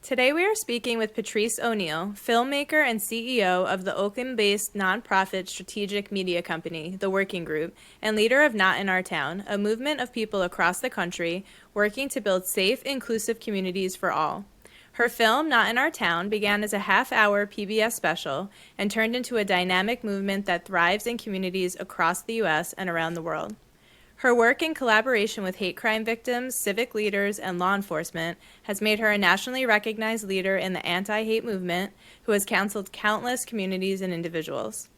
Today we are speaking with Patrice O'Neill, filmmaker and CEO of the Oakland-based nonprofit strategic media company, The Working Group, and leader of Not in Our Town, a movement of people across the country working to build safe, inclusive communities for all. Her film, Not in Our Town, began as a half-hour PBS special and turned into a dynamic movement that thrives in communities across the U.S. and around the world. Her work in collaboration with hate crime victims, civic leaders, and law enforcement has made her a nationally recognized leader in the anti-hate movement who has counseled countless communities and individuals.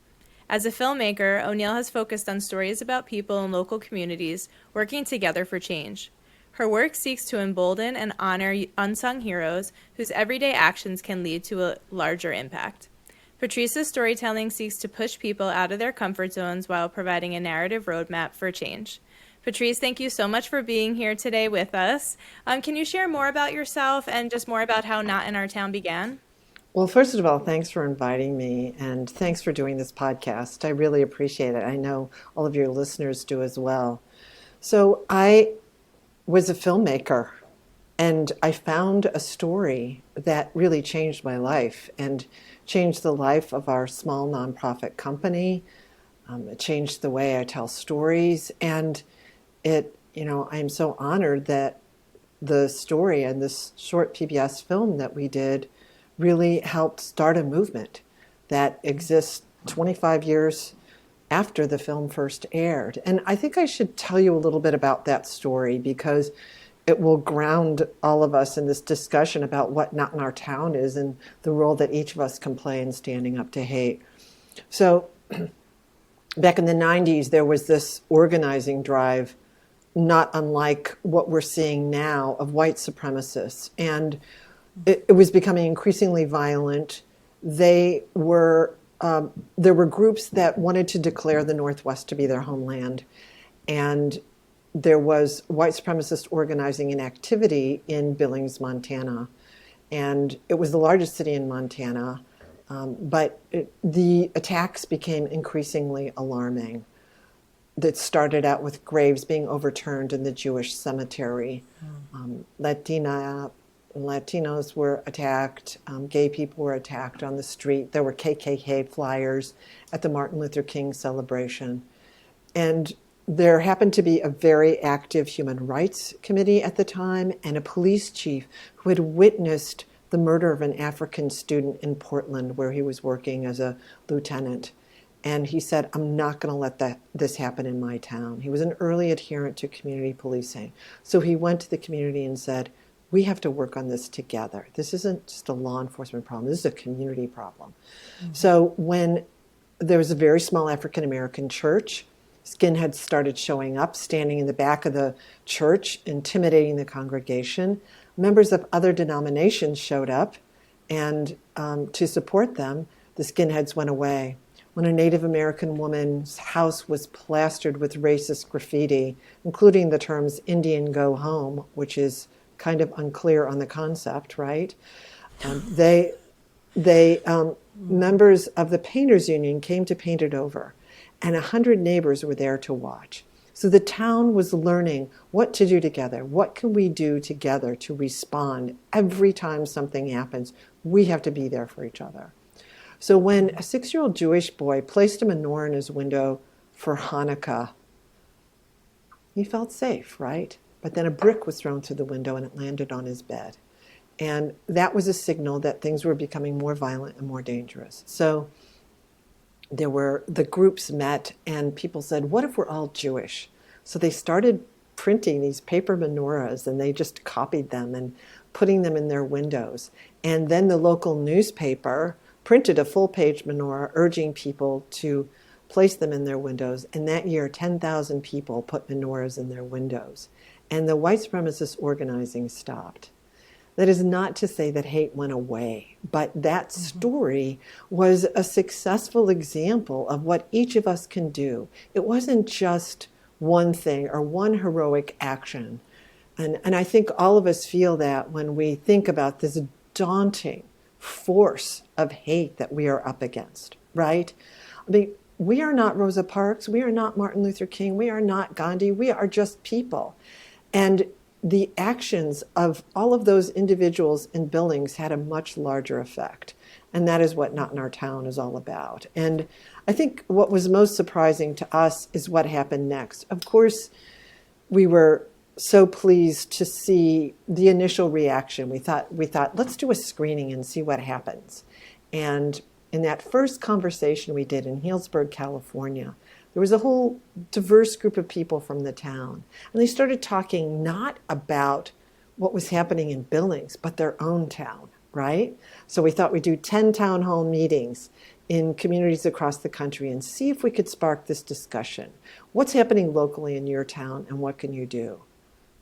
As a filmmaker, O'Neill has focused on stories about people in local communities working together for change. Her work seeks to embolden and honor unsung heroes whose everyday actions can lead to a larger impact. Patrice's storytelling seeks to push people out of their comfort zones while providing a narrative roadmap for change. Patrice, thank you so much for being here today with us. Can you share more about yourself and just more about how Not in Our Town began? Well, first of all, thanks for inviting me and thanks for doing this podcast. I really appreciate it. I know all of your listeners do as well. So I was a filmmaker and I found a story that really changed my life and changed the life of our small nonprofit company. It changed the way I tell stories, and I'm so honored that the story and this short PBS film that we did really helped start a movement that exists 25 years after the film first aired. And I think I should tell you a little bit about that story because it will ground all of us in this discussion about what Not in Our Town is and the role that each of us can play in standing up to hate. So back in the 90s, there was this organizing drive, not unlike what we're seeing now, of white supremacists. And it was becoming increasingly violent. There were groups that wanted to declare the Northwest to be their homeland. And there was white supremacist organizing and activity in Billings, Montana. And it was the largest city in Montana. But the attacks became increasingly alarming. That started out with graves being overturned in the Jewish cemetery. Latinos were attacked. Gay people were attacked on the street. There were KKK flyers at the Martin Luther King celebration. And there happened to be a very active human rights committee at the time and a police chief who had witnessed the murder of an African student in Portland where he was working as a lieutenant. And he said, I'm not going to let this happen in my town. He was an early adherent to community policing. So he went to the community and said, we have to work on this together. This isn't just a law enforcement problem. This is a community problem. Mm-hmm. So when there was a very small African-American church, skinheads started showing up, standing in the back of the church, intimidating the congregation. Members of other denominations showed up, and to support them, the skinheads went away. When a Native American woman's house was plastered with racist graffiti, including the terms Indian go home, which is kind of unclear on the concept, right? Members of the painters union came to paint it over, and 100 neighbors were there to watch. So the town was learning what to do together. What can we do together to respond every time something happens? We have to be there for each other. So when a 6-year-old Jewish boy placed a menorah in his window for Hanukkah, he felt safe, right? But then a brick was thrown through the window and it landed on his bed. And that was a signal that things were becoming more violent and more dangerous. So the groups met and people said, what if we're all Jewish? So they started printing these paper menorahs and they just copied them and putting them in their windows. And then the local newspaper printed a full-page menorah urging people to place them in their windows. And that year, 10,000 people put menorahs in their windows. And the white supremacist organizing stopped. That is not to say that hate went away, but that story was a successful example of what each of us can do. It wasn't just one thing or one heroic action. And I think all of us feel that when we think about this daunting force of hate that we are up against, right? I mean, we are not Rosa Parks. We are not Martin Luther King. We are not Gandhi. We are just people. And the actions of all of those individuals and buildings had a much larger effect. And that is what Not in Our Town is all about. And I think what was most surprising to us is what happened next. Of course, we were so pleased to see the initial reaction. We thought, let's do a screening and see what happens. And in that first conversation we did in Healdsburg, California, there was a whole diverse group of people from the town. And they started talking not about what was happening in Billings, but their own town, right? So we thought we'd do 10 town hall meetings in communities across the country and see if we could spark this discussion. What's happening locally in your town and what can you do?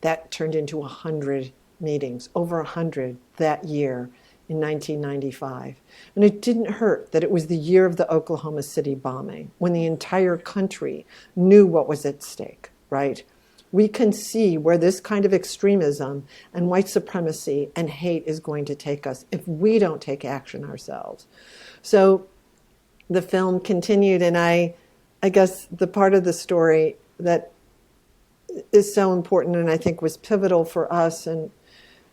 That turned into 100 meetings, over 100 that year in 1995. And it didn't hurt that it was the year of the Oklahoma City bombing, when the entire country knew what was at stake, right? We can see where this kind of extremism and white supremacy and hate is going to take us if we don't take action ourselves. So the film continued, and I guess the part of the story that is so important and I think was pivotal for us and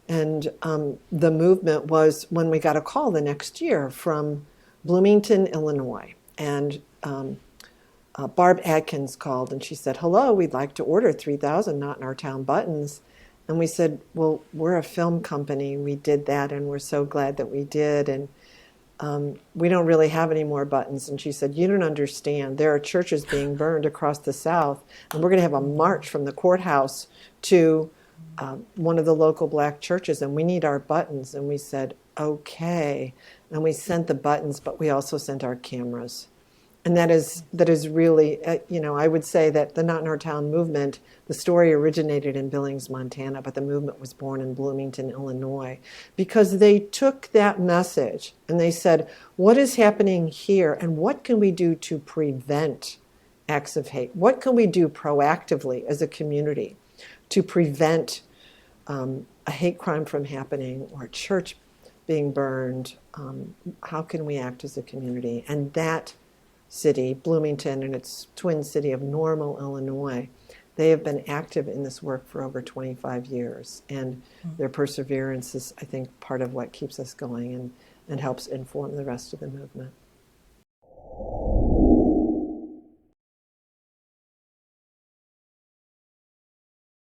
the movement was when we got a call the next year from Bloomington, Illinois. And Barb Adkins called and she said, "Hello, we'd like to order 3,000 Not in Our Town buttons." And we said, "Well, we're a film company. We did that and we're so glad that we did. And we don't really have any more buttons." And she said, "You don't understand. There are churches being burned across the South, and we're going to have a march from the courthouse to one of the local black churches, and we need our buttons." And we said, "Okay." And we sent the buttons, but we also sent our cameras. And that is really, I would say that the Not in Our Town movement, the story originated in Billings, Montana, but the movement was born in Bloomington, Illinois, because they took that message and they said, what is happening here and what can we do to prevent acts of hate? What can we do proactively as a community to prevent a hate crime from happening or a church being burned? How can we act as a community? And that city, Bloomington, and its twin city of Normal, Illinois, they have been active in this work for over 25 years. And their perseverance is, I think, part of what keeps us going and helps inform the rest of the movement.